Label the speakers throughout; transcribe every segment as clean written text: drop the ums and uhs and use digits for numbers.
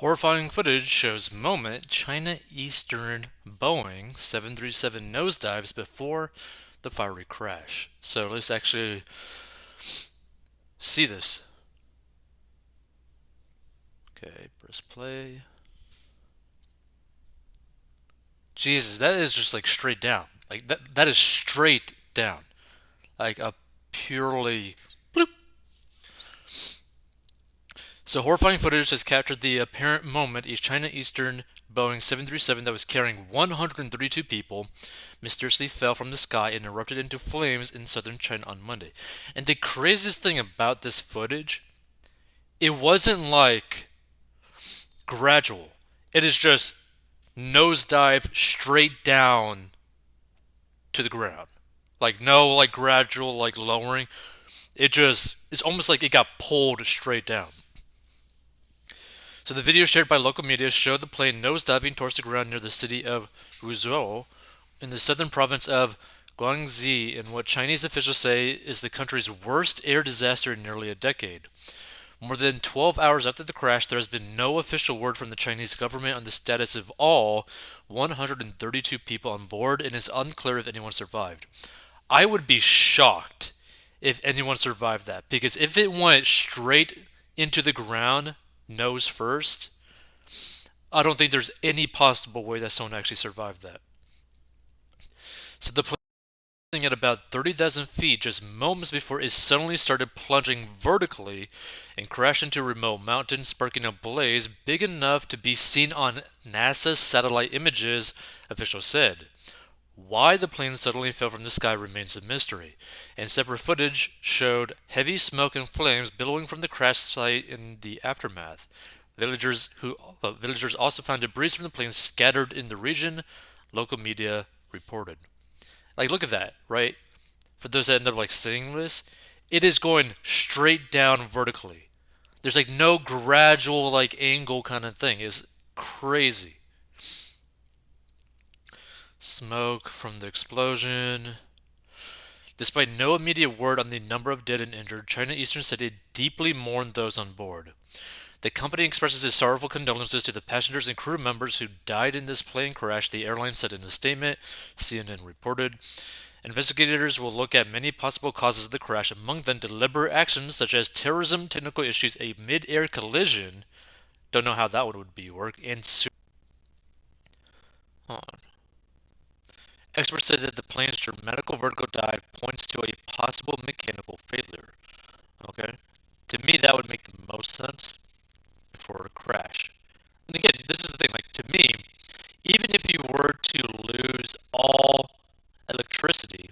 Speaker 1: Horrifying footage shows moment China Eastern Boeing 737 nosedives before the fiery crash. So let's actually see this. Okay, press play. Jesus, that is just like straight down. Like that is straight down. Like a purely bloop. So horrifying footage has captured the apparent moment a China Eastern Boeing 737 that was carrying 132 people mysteriously fell from the sky and erupted into flames in southern China on Monday. And the craziest thing about this footage, it wasn't like gradual. It is just nosedive straight down to the ground. Like no like gradual like lowering. It just it's almost like it got pulled straight down. So the video shared by local media showed the plane nosediving towards the ground near the city of Huzhou in the southern province of Guangxi in what Chinese officials say is the country's worst air disaster in nearly a decade. More than 12 hours after the crash, there has been no official word from the Chinese government on the status of all 132 people on board, and it's unclear if anyone survived. I would be shocked if anyone survived that, because if it went straight into the ground, nose first, I don't think there's any possible way that someone actually survived that. So the plane at about 30,000 feet just moments before it suddenly started plunging vertically and crashed into a remote mountain, sparking a blaze big enough to be seen on NASA's satellite images, officials said. Why the plane suddenly fell from the sky remains a mystery, and separate footage showed heavy smoke and flames billowing from the crash site in the aftermath. Villagers also found debris from the plane scattered in the region, local media reported. Like, look at that, right? For those that end up like seeing this, it is going straight down vertically. There's like no gradual like angle kind of thing. It's crazy. Smoke from the explosion. Despite no immediate word on the number of dead and injured, China Eastern said it deeply mourned those on board. The company expresses its sorrowful condolences to the passengers and crew members who died in this plane crash, the airline said in a statement, CNN reported. Investigators will look at many possible causes of the crash, among them deliberate actions such as terrorism, technical issues, a mid-air collision, don't know how that would be work, and hold on. Experts said that the plane's dramatical vertical dive points to a possible mechanical failure. Okay? To me, that would make the most sense for a crash. And again, this is the thing, like, to me, even if you were to lose all electricity,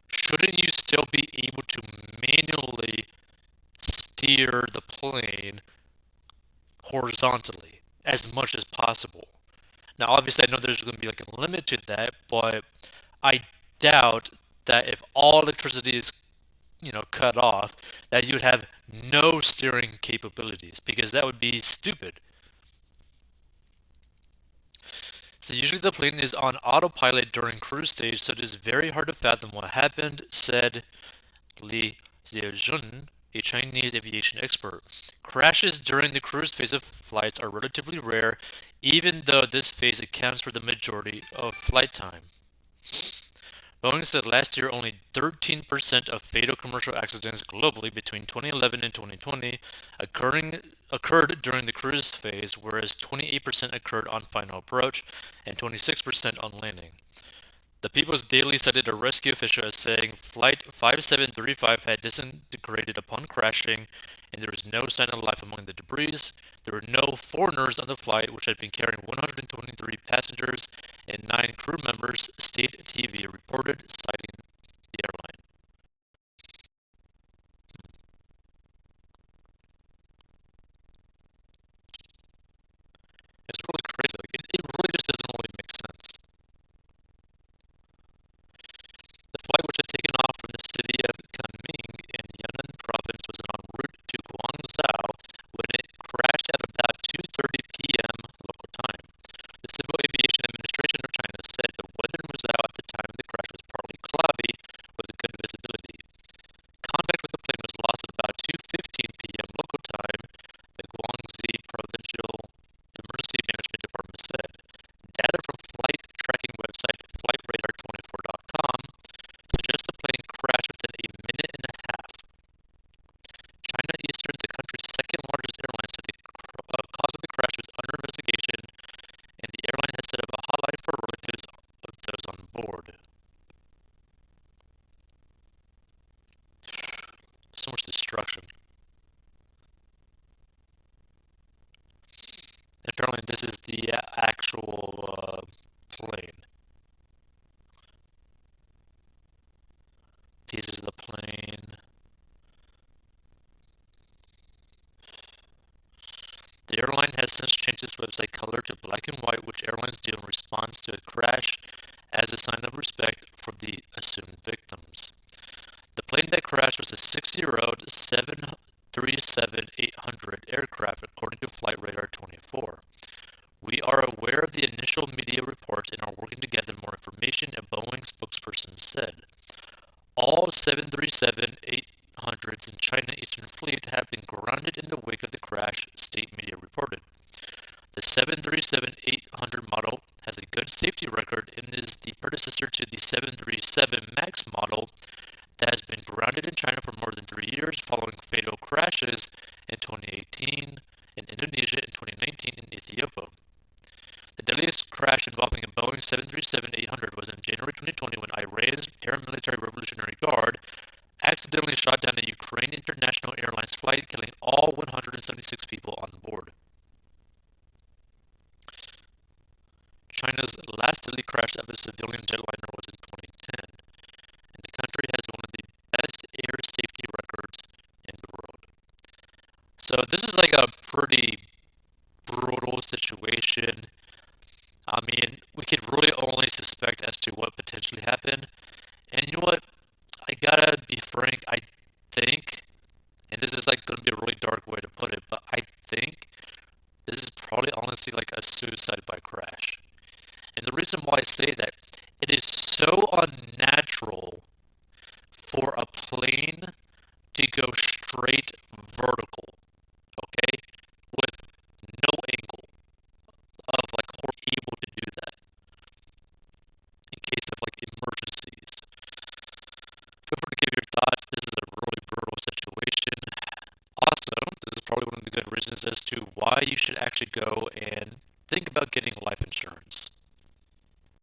Speaker 1: shouldn't you still be able to manually steer the plane horizontally as much as possible? Now, obviously, I know there's going to be like a limit to that, but I doubt that if all electricity is, cut off, that you'd have no steering capabilities because that would be stupid. So usually the plane is on autopilot during cruise stage, so it is very hard to fathom what happened, said Li Xiejun, a Chinese aviation expert. Crashes during the cruise phase of flights are relatively rare, even though this phase accounts for the majority of flight time. Boeing said last year only 13% of fatal commercial accidents globally between 2011 and 2020 occurred during the cruise phase, whereas 28% occurred on final approach and 26% on landing. The People's Daily cited a rescue official as saying Flight 5735 had disintegrated upon crashing, and there was no sign of life among the debris. There were no foreigners on the flight, which had been carrying 123 passengers and 9 crew members, state TV reported, citing the airline. It's really crazy. Like, it really just doesn't really make sense. The flight, which had taken off from the city of Kunming in Yunnan province, was en route to Guangzhou when it crashed at about 2:30 p.m. local time. The Civil Aviation Administration of China said the weather in Guangzhou at the time of the crash was partly cloudy, with a production. And apparently, this is the actual plane. Pieces of the plane. The airline has since changed its website color to black and white, which airlines do in response to a crash as a sign of respect for the assumed victims. The plane that crashed was a 6-year-old 737-800 aircraft, according to Flight Radar 24. We are aware of the initial media reports and are working to gather more information, a Boeing spokesperson said. All 737-800s in China Eastern Fleet have been grounded in the wake of the crash, state media reported. The 737-800 model has a good safety record and is the predecessor to the 737 MAX model that has been grounded in China for more than 3 years following fatal crashes in 2018 in Indonesia and 2019 in Ethiopia. The deadliest crash involving a Boeing 737-800 was in January 2020 when Iran's paramilitary Revolutionary Guard accidentally shot down a Ukraine International Airlines flight, killing all 176 people on board. China's last deadly crash of a civilian jetliner was in 2010, and the country has one of the best air safety records in the world. So this is like a pretty brutal situation. I mean, we could really only suspect as to what potentially happened. And you know what? I gotta be frank, I think, and this is like gonna be a really dark way to put it, but I think this is probably honestly like a suicide by crash. And the reason why I say that, it is so unnatural for a plane to go straight vertical, okay, with no angle of like able to do that in case of like emergencies. Feel free to give your thoughts. This is a really brutal situation. Also, this is probably one of the good reasons as to why you should actually go and think about getting life insurance.